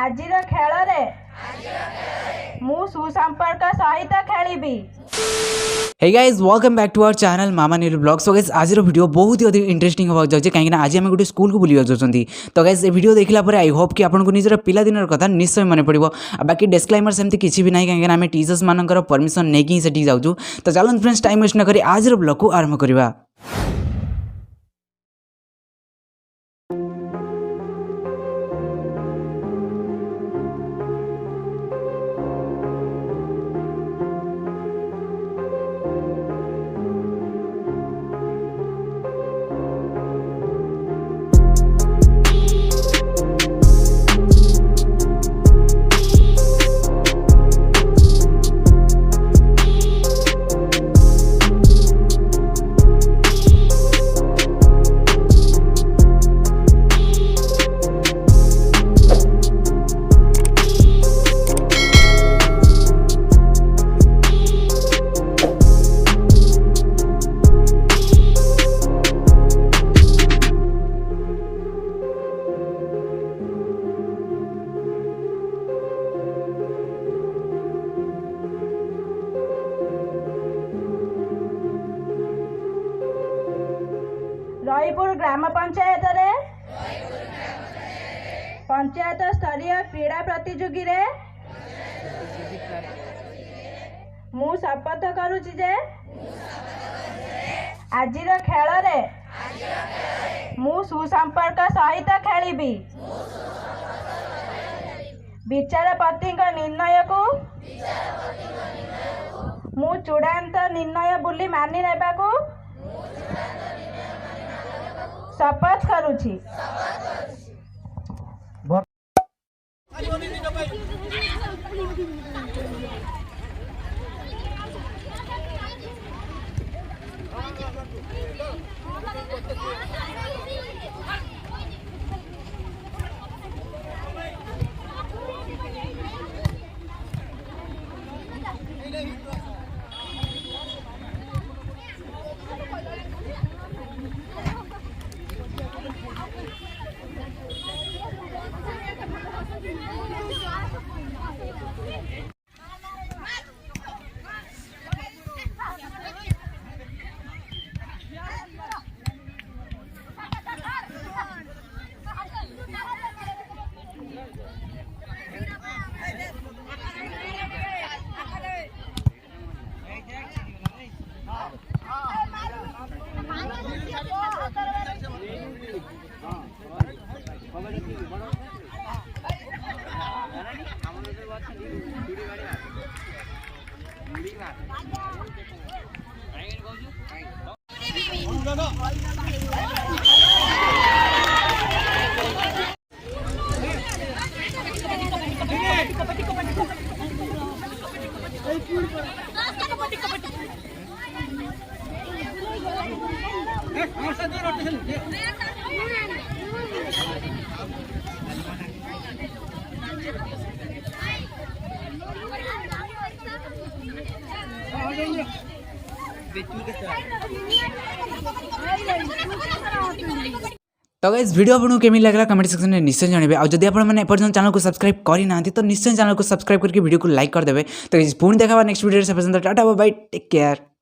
आजिर खेल मु सुसंपर्क सहित खेलिबी। Hey guys welcome back to our channel Mama Neeru blog. So guys आज वीडियो बहुत ही अधिक इंटरेस्टिंग होगा जाउछे कहीं आज आम गोटे स्कूल को बुलिया जाउछंती। तो गाइस ए वीडियो देखला पर आई होप कि आपनको निजर पिला दिनर कथा निश्चय मन पड़िबो। बाकी डिस्क्लेमर सेमती किछि भी नाही कहीं आम टीचर्स मानकर परमिशन नेकी ही सेठी जाउछु। तो चलन फ्रेंड्स टाइम वेस्ट न करी आज ब्लॉग को आरंभ करबा। रईपुर ग्राम पंचायत रे पंचायत स्तरीय क्रीड़ा प्रतियोगी रे मु शपथ करूची जे आजिर खेल रे मु सुसंपर्क सहित खेलिबी। विचारपति निर्णय को मु चूड़ांत निर्णय बोली मानि नेबाकू शपथ करूची। तो गाइस वीडियो आपको केमी लगला कमेंट सेक्शन में निश्चय जानवे। और जब आपने एपर्यंत चैनल को सब्सक्राइब करना तो निश्चय चैनल को सब्सक्राइब करके वीडियो को लाइक कर देवे। तो पुणी देखा नेक्स्ट वीडियो से टाटा बाय टेक केयर।